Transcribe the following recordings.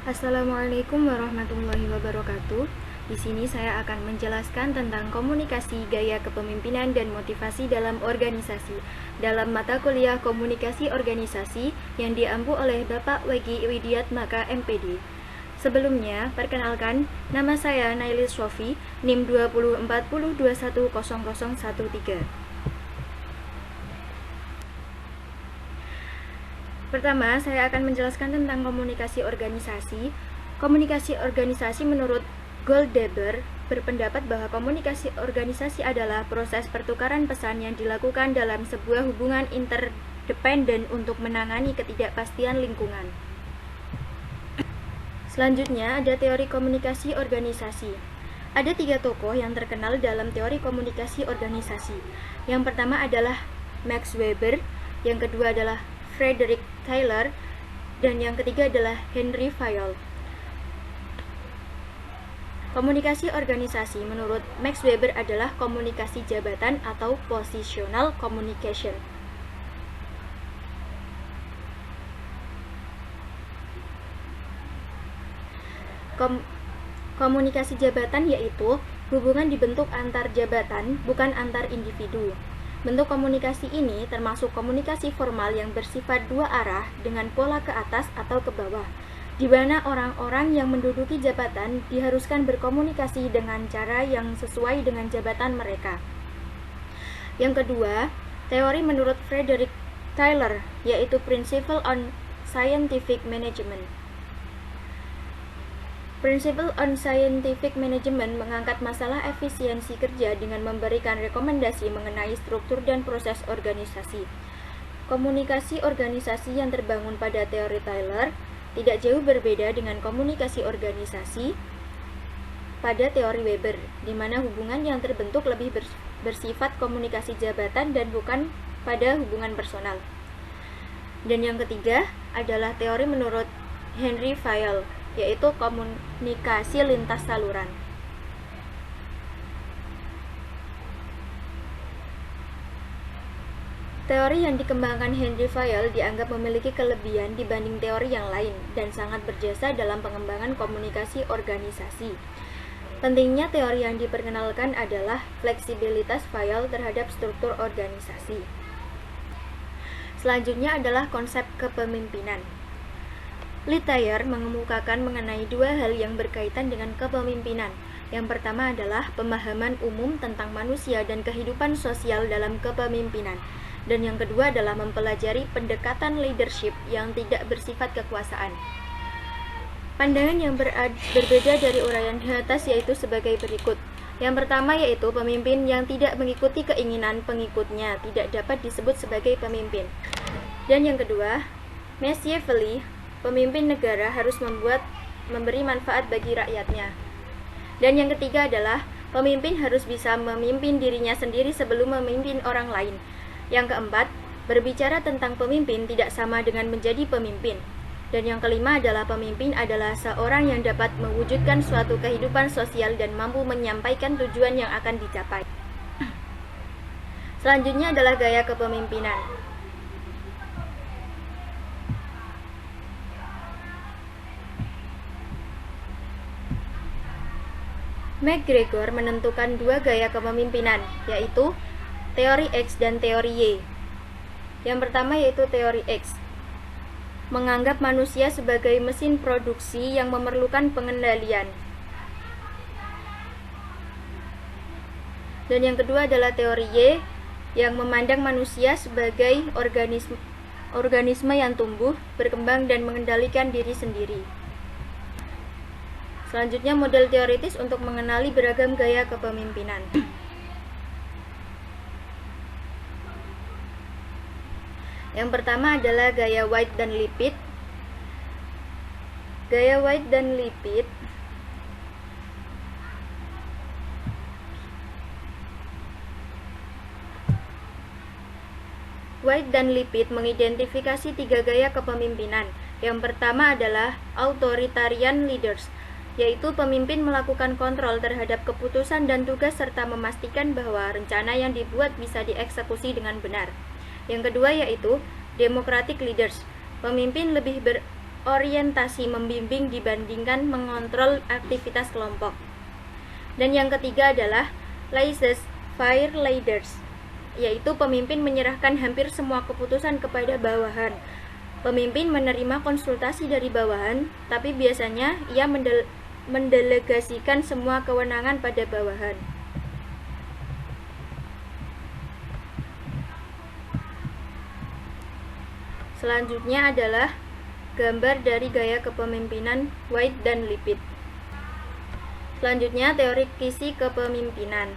Assalamualaikum warahmatullahi wabarakatuh. Di sini saya akan menjelaskan tentang komunikasi, gaya kepemimpinan, dan motivasi dalam organisasi dalam mata kuliah Komunikasi Organisasi yang diampu oleh Bapak Wegi Widiatmaka MPD. Sebelumnya, perkenalkan, nama saya Nailis Sofi, NIM 2040210013. Pertama, saya akan menjelaskan tentang komunikasi organisasi. Komunikasi organisasi menurut Goldhaber berpendapat bahwa komunikasi organisasi adalah proses pertukaran pesan yang dilakukan dalam sebuah hubungan interdependen untuk menangani ketidakpastian lingkungan. Selanjutnya, ada teori komunikasi organisasi. Ada 3 tokoh yang terkenal dalam teori komunikasi organisasi. Yang pertama adalah Max Weber, yang kedua adalah Frederick Taylor, dan yang ketiga adalah Henry Fayol. Komunikasi organisasi menurut Max Weber adalah komunikasi jabatan atau positional communication. Komunikasi jabatan yaitu hubungan dibentuk antar jabatan, bukan antar individu. Bentuk komunikasi ini termasuk komunikasi formal yang bersifat dua arah dengan pola ke atas atau ke bawah, di mana orang-orang yang menduduki jabatan diharuskan berkomunikasi dengan cara yang sesuai dengan jabatan mereka. Yang kedua, teori menurut Frederick Taylor, yaitu Principle on Scientific Management. Principle on Scientific Management mengangkat masalah efisiensi kerja dengan memberikan rekomendasi mengenai struktur dan proses organisasi. Komunikasi organisasi yang terbangun pada teori Taylor tidak jauh berbeda dengan komunikasi organisasi pada teori Weber, di mana hubungan yang terbentuk lebih bersifat komunikasi jabatan dan bukan pada hubungan personal. Dan yang ketiga adalah teori menurut Henry Fayol, yaitu komunikasi lintas saluran. Teori yang dikembangkan Henry Fayol dianggap memiliki kelebihan dibanding teori yang lain dan sangat berjasa dalam pengembangan komunikasi organisasi. Pentingnya teori yang diperkenalkan adalah fleksibilitas Fayol terhadap struktur organisasi. Selanjutnya adalah konsep kepemimpinan. Littyer mengemukakan mengenai dua hal yang berkaitan dengan kepemimpinan. Yang pertama adalah pemahaman umum tentang manusia dan kehidupan sosial dalam kepemimpinan. Dan yang kedua adalah mempelajari pendekatan leadership yang tidak bersifat kekuasaan. Pandangan yang berbeda dari uraian di atas yaitu sebagai berikut. Yang pertama yaitu pemimpin yang tidak mengikuti keinginan pengikutnya tidak dapat disebut sebagai pemimpin. Dan yang kedua, Machiavelli, pemimpin negara harus memberi manfaat bagi rakyatnya. Dan yang ketiga adalah pemimpin harus bisa memimpin dirinya sendiri sebelum memimpin orang lain. Yang keempat, berbicara tentang pemimpin tidak sama dengan menjadi pemimpin. Dan yang kelima adalah pemimpin adalah seorang yang dapat mewujudkan suatu kehidupan sosial dan mampu menyampaikan tujuan yang akan dicapai. Selanjutnya adalah gaya kepemimpinan. McGregor menentukan dua gaya kepemimpinan, yaitu teori X dan teori Y. Yang pertama yaitu teori X, menganggap manusia sebagai mesin produksi yang memerlukan pengendalian. Dan yang kedua adalah teori Y, yang memandang manusia sebagai organisme yang tumbuh, berkembang, dan mengendalikan diri sendiri. Selanjutnya model teoritis untuk mengenali beragam gaya kepemimpinan. Yang pertama adalah gaya White dan Lipit. Gaya White dan Lipit mengidentifikasi 3 gaya kepemimpinan. Yang pertama adalah authoritarian leaders, yaitu pemimpin melakukan kontrol terhadap keputusan dan tugas serta memastikan bahwa rencana yang dibuat bisa dieksekusi dengan benar. Yang kedua yaitu democratic leaders, pemimpin lebih orientasi membimbing dibandingkan mengontrol aktivitas kelompok. Dan yang ketiga adalah laissez-faire leaders, yaitu pemimpin menyerahkan hampir semua keputusan kepada bawahan. Pemimpin menerima konsultasi dari bawahan, tapi biasanya ia mendelegasikan semua kewenangan pada bawahan. Selanjutnya adalah gambar dari gaya kepemimpinan White dan Lippitt. Selanjutnya teori kisi kepemimpinan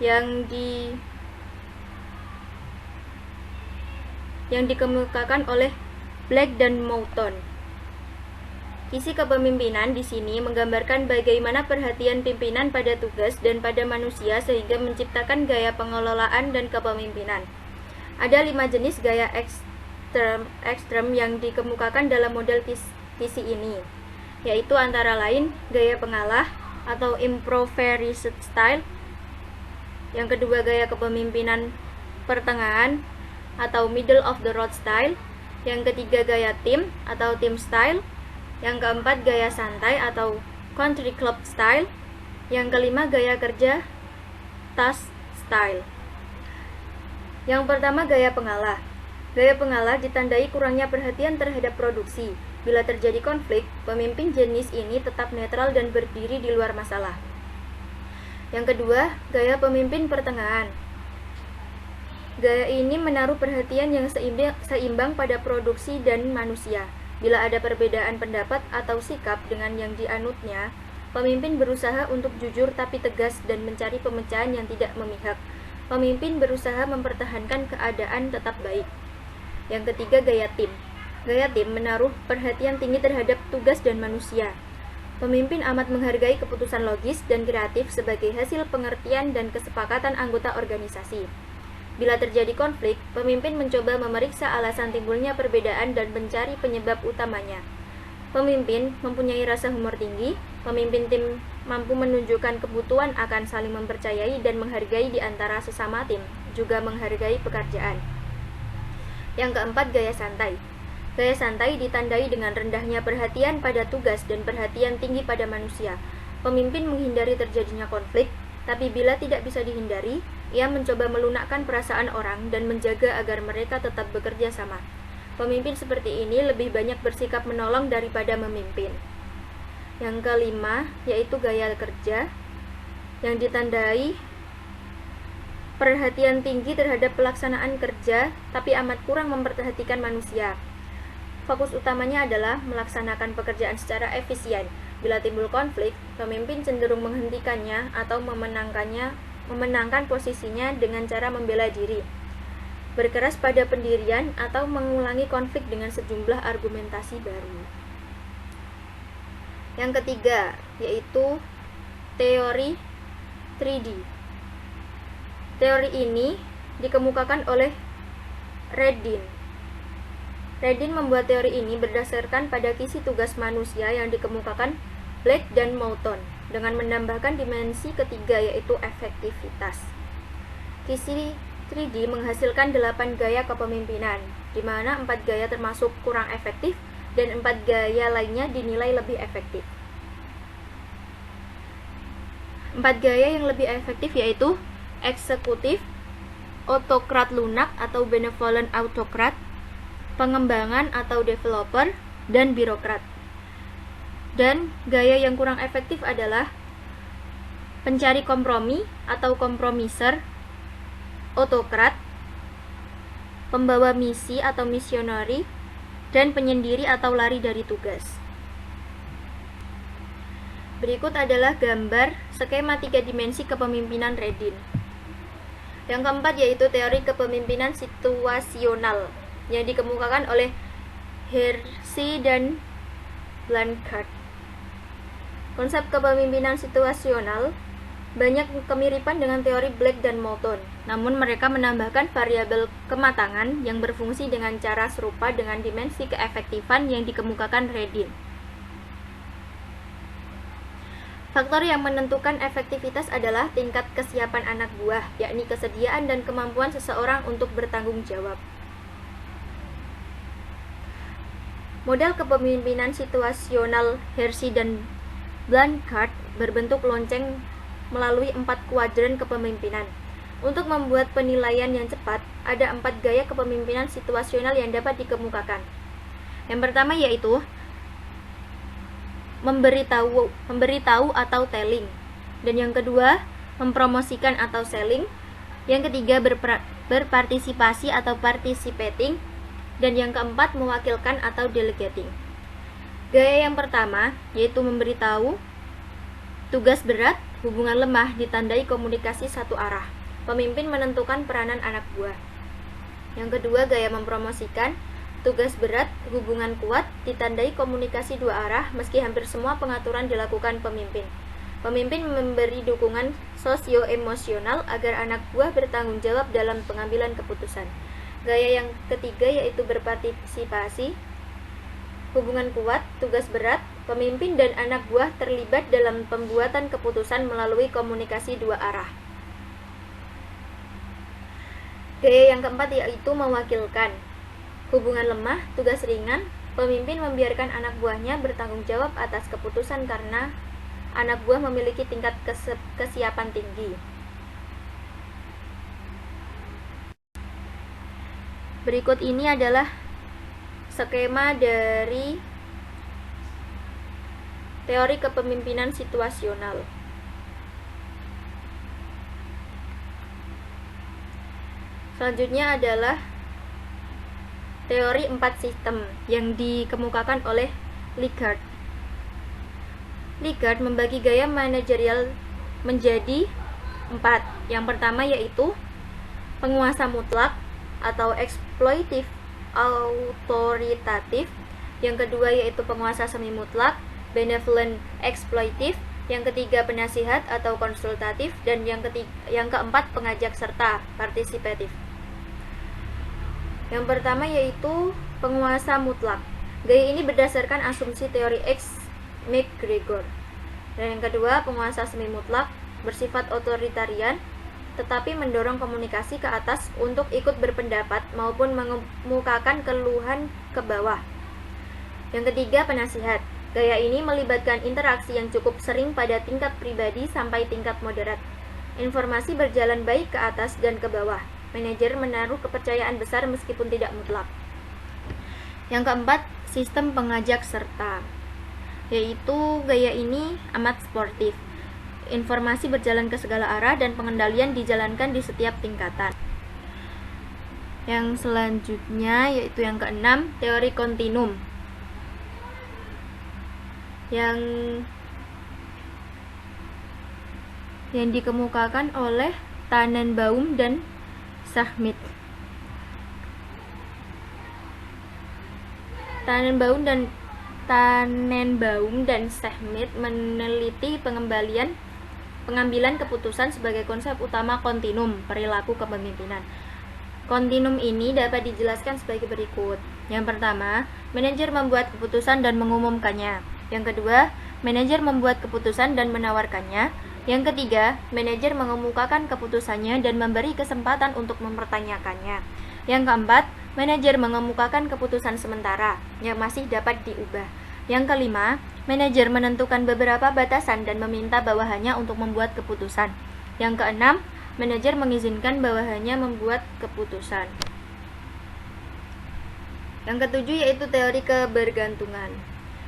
yang dikemukakan oleh Black dan Moulton. Kisi kepemimpinan di sini menggambarkan bagaimana perhatian pimpinan pada tugas dan pada manusia sehingga menciptakan gaya pengelolaan dan kepemimpinan. Ada 5 jenis gaya ekstrem yang dikemukakan dalam model kisi ini, yaitu antara lain gaya pengalah atau improvised style, yang kedua gaya kepemimpinan pertengahan atau middle of the road style, yang ketiga gaya tim atau team style, yang keempat gaya santai atau country club style, yang kelima gaya kerja task style. Yang pertama gaya pengalah. Gaya pengalah ditandai kurangnya perhatian terhadap produksi. Bila terjadi konflik, pemimpin jenis ini tetap netral dan berdiri di luar masalah. Yang kedua, gaya pemimpin pertengahan. Gaya ini menaruh perhatian yang seimbang pada produksi dan manusia. Bila ada perbedaan pendapat atau sikap dengan yang dianutnya, pemimpin berusaha untuk jujur tapi tegas dan mencari pemecahan yang tidak memihak. Pemimpin berusaha mempertahankan keadaan tetap baik. Yang ketiga, gaya tim. Gaya tim menaruh perhatian tinggi terhadap tugas dan manusia. Pemimpin amat menghargai keputusan logis dan kreatif sebagai hasil pengertian dan kesepakatan anggota organisasi. Bila terjadi konflik, pemimpin mencoba memeriksa alasan timbulnya perbedaan dan mencari penyebab utamanya. Pemimpin mempunyai rasa humor tinggi. Pemimpin tim mampu menunjukkan kebutuhan akan saling mempercayai dan menghargai di antara sesama tim, juga menghargai pekerjaan. Yang keempat, gaya santai. Gaya santai ditandai dengan rendahnya perhatian pada tugas dan perhatian tinggi pada manusia. Pemimpin menghindari terjadinya konflik, tapi bila tidak bisa dihindari, ia mencoba melunakkan perasaan orang dan menjaga agar mereka tetap bekerja sama. Pemimpin seperti ini lebih banyak bersikap menolong daripada memimpin. Yang kelima, yaitu gaya kerja, yang ditandai perhatian tinggi terhadap pelaksanaan kerja, tapi amat kurang memperhatikan manusia. Fokus utamanya adalah melaksanakan pekerjaan secara efisien. Bila timbul konflik, pemimpin cenderung menghentikannya atau memenangkan posisinya dengan cara membela diri, berkeras pada pendirian, atau mengulangi konflik dengan sejumlah argumentasi baru. Yang ketiga, yaitu teori 3D. Teori ini dikemukakan oleh Redin. Redin membuat teori ini berdasarkan pada kisi tugas manusia yang dikemukakan Black dan Moulton, dengan menambahkan dimensi ketiga, yaitu efektivitas. Kisi 3D menghasilkan 8 gaya kepemimpinan, di mana 4 gaya termasuk kurang efektif dan 4 gaya lainnya dinilai lebih efektif. 4 gaya yang lebih efektif yaitu eksekutif, autokrat lunak atau benevolent autokrat, pengembangan atau developer, dan birokrat. Dan gaya yang kurang efektif adalah pencari kompromi atau kompromiser, autokrat, pembawa misi atau misionari, dan penyendiri atau lari dari tugas. Berikut adalah gambar skema 3 dimensi kepemimpinan Redin. Yang keempat yaitu teori kepemimpinan situasional yang dikemukakan oleh Hersey dan Blanchard. Konsep kepemimpinan situasional banyak kemiripan dengan teori Black dan Moulton, namun mereka menambahkan variabel kematangan yang berfungsi dengan cara serupa dengan dimensi keefektifan yang dikemukakan Redin. Faktor yang menentukan efektivitas adalah tingkat kesiapan anak buah, yakni kesediaan dan kemampuan seseorang untuk bertanggung jawab. Model kepemimpinan situasional Hersey dan Blanchard berbentuk lonceng melalui 4 kuadran kepemimpinan. Untuk membuat penilaian yang cepat, ada 4 gaya kepemimpinan situasional yang dapat dikemukakan. Yang pertama yaitu memberitahu atau telling. Dan yang kedua, mempromosikan atau selling. Yang ketiga, berpartisipasi atau participating. Dan yang keempat, mewakilkan atau delegating. Gaya yang pertama yaitu memberitahu. Tugas berat, hubungan lemah ditandai komunikasi satu arah. Pemimpin menentukan peranan anak buah. Yang kedua, gaya mempromosikan. Tugas berat, hubungan kuat ditandai komunikasi dua arah meski hampir semua pengaturan dilakukan pemimpin. Pemimpin memberi dukungan sosio-emosional agar anak buah bertanggung jawab dalam pengambilan keputusan. Gaya yang ketiga yaitu berpartisipasi. Hubungan kuat, tugas berat, pemimpin dan anak buah terlibat dalam pembuatan keputusan melalui komunikasi dua arah. Gaya yang keempat yaitu mewakilkan. Hubungan lemah, tugas ringan, pemimpin membiarkan anak buahnya bertanggung jawab atas keputusan karena anak buah memiliki tingkat kesiapan tinggi. Berikut ini adalah skema dari teori kepemimpinan situasional. Selanjutnya adalah teori 4 sistem yang dikemukakan oleh Likert. Likert membagi gaya manajerial menjadi 4. Yang pertama yaitu penguasa mutlak atau eksploitif autoritatif. Yang kedua yaitu penguasa semi mutlak, benevolent exploitive. Yang ketiga penasihat atau konsultatif, dan yang keempat pengajak serta partisipatif. Yang pertama yaitu penguasa mutlak. Gaya ini berdasarkan asumsi teori X. McGregor. Dan yang kedua penguasa semi mutlak, bersifat otoritarian tetapi mendorong komunikasi ke atas untuk ikut berpendapat maupun mengemukakan keluhan ke bawah. Yang ketiga, penasihat. Gaya ini melibatkan interaksi yang cukup sering pada tingkat pribadi sampai tingkat moderat. Informasi berjalan baik ke atas dan ke bawah. Manajer menaruh kepercayaan besar meskipun tidak mutlak. Yang keempat, sistem pengajak serta. Yaitu gaya ini amat sportif. Informasi berjalan ke segala arah dan pengendalian dijalankan di setiap tingkatan. Yang selanjutnya yaitu yang keenam, teori kontinum. Yang dikemukakan oleh Tannenbaum dan Schmidt. Tannenbaum dan Schmidt meneliti pengambilan keputusan sebagai konsep utama kontinum perilaku kepemimpinan. Kontinum ini dapat dijelaskan sebagai berikut. Yang pertama, manajer membuat keputusan dan mengumumkannya. Yang kedua, manajer membuat keputusan dan menawarkannya. Yang ketiga, manajer mengemukakan keputusannya dan memberi kesempatan untuk mempertanyakannya. Yang keempat, manajer mengemukakan keputusan sementara yang masih dapat diubah. Yang kelima, manajer menentukan beberapa batasan dan meminta bawahannya untuk membuat keputusan. Yang keenam, manajer mengizinkan bawahannya membuat keputusan. Yang ketujuh yaitu teori kebergantungan.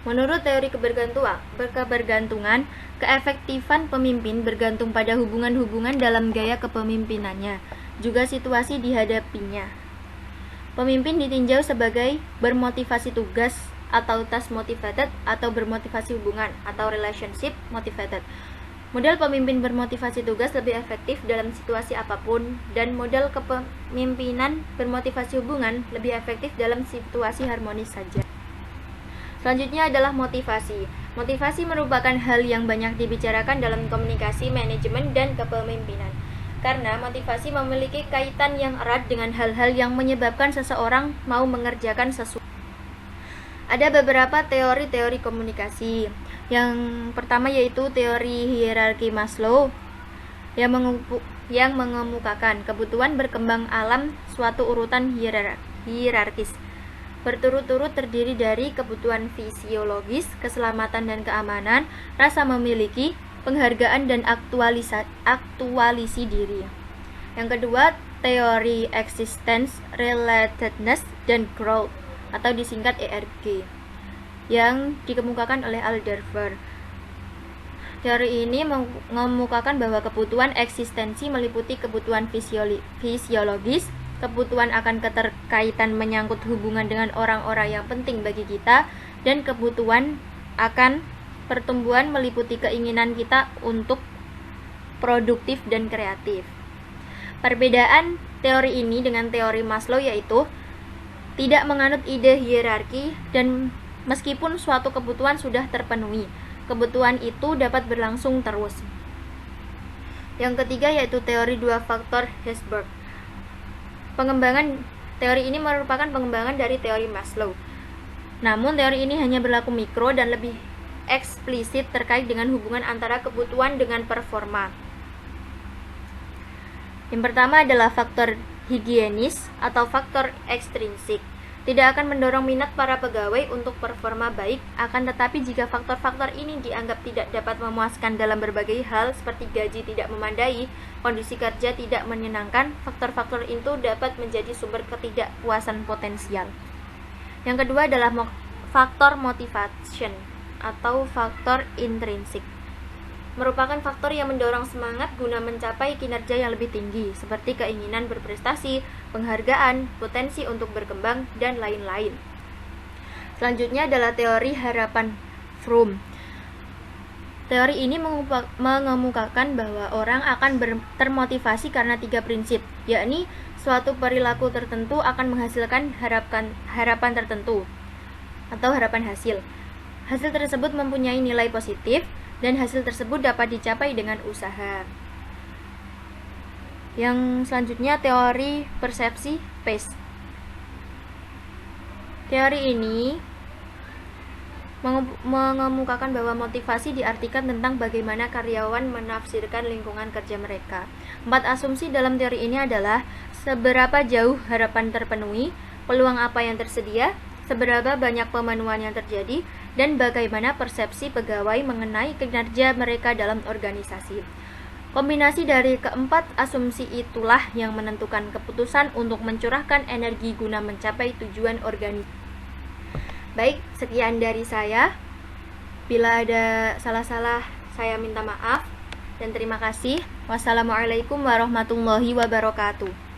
Menurut teori kebergantungan, keefektifan pemimpin bergantung pada hubungan-hubungan dalam gaya kepemimpinannya, juga situasi dihadapinya. Pemimpin ditinjau sebagai bermotivasi tugas atau task motivated, atau bermotivasi hubungan atau relationship motivated. Model pemimpin bermotivasi tugas lebih efektif dalam situasi apapun, dan model kepemimpinan bermotivasi hubungan lebih efektif dalam situasi harmonis saja. Selanjutnya adalah motivasi. Motivasi merupakan hal yang banyak dibicarakan dalam komunikasi, manajemen, dan kepemimpinan. Karena motivasi memiliki kaitan yang erat dengan hal-hal yang menyebabkan seseorang mau mengerjakan sesuatu. Ada beberapa teori-teori komunikasi. Yang pertama yaitu teori hierarki Maslow yang mengemukakan kebutuhan berkembang alam suatu urutan hierarkis. berturut-turut terdiri dari kebutuhan fisiologis, keselamatan dan keamanan, rasa memiliki, penghargaan dan aktualisi diri. Yang kedua, teori existence, relatedness, dan growth atau disingkat ERG yang dikemukakan oleh Alderfer. Teori ini mengemukakan bahwa kebutuhan eksistensi meliputi kebutuhan fisiologis, kebutuhan akan keterkaitan menyangkut hubungan dengan orang-orang yang penting bagi kita, dan kebutuhan akan pertumbuhan meliputi keinginan kita untuk produktif dan kreatif. Perbedaan teori ini dengan teori Maslow yaitu tidak menganut ide hierarki, dan meskipun suatu kebutuhan sudah terpenuhi, kebutuhan itu dapat berlangsung terus. Yang ketiga yaitu teori dua faktor Herzberg. Pengembangan teori ini merupakan pengembangan dari teori Maslow. Namun teori ini hanya berlaku mikro dan lebih eksplisit terkait dengan hubungan antara kebutuhan dengan performa. Yang pertama adalah faktor higienis atau faktor ekstrinsik. Tidak akan mendorong minat para pegawai untuk performa baik, akan tetapi jika faktor-faktor ini dianggap tidak dapat memuaskan dalam berbagai hal seperti gaji tidak memadai, kondisi kerja tidak menyenangkan, faktor-faktor itu dapat menjadi sumber ketidakpuasan potensial. Yang kedua adalah faktor motivation atau faktor intrinsik. Merupakan faktor yang mendorong semangat guna mencapai kinerja yang lebih tinggi, seperti keinginan berprestasi, penghargaan, potensi untuk berkembang, dan lain-lain. Selanjutnya adalah teori harapan Fromm. Teori ini mengemukakan bahwa orang akan termotivasi karena 3 prinsip, yakni suatu perilaku tertentu akan menghasilkan harapan tertentu atau harapan hasil. Hasil tersebut mempunyai nilai positif, dan hasil tersebut dapat dicapai dengan usaha. Yang selanjutnya teori persepsi Pace. Teori ini mengemukakan bahwa motivasi diartikan tentang bagaimana karyawan menafsirkan lingkungan kerja mereka. 4 asumsi dalam teori ini adalah seberapa jauh harapan terpenuhi, peluang apa yang tersedia, seberapa banyak pemenuhan yang terjadi, dan bagaimana persepsi pegawai mengenai kinerja mereka dalam organisasi. Kombinasi dari keempat asumsi itulah yang menentukan keputusan untuk mencurahkan energi guna mencapai tujuan organisasi. Baik, sekian dari saya. Bila ada salah-salah, saya minta maaf dan terima kasih. Wassalamualaikum warahmatullahi wabarakatuh.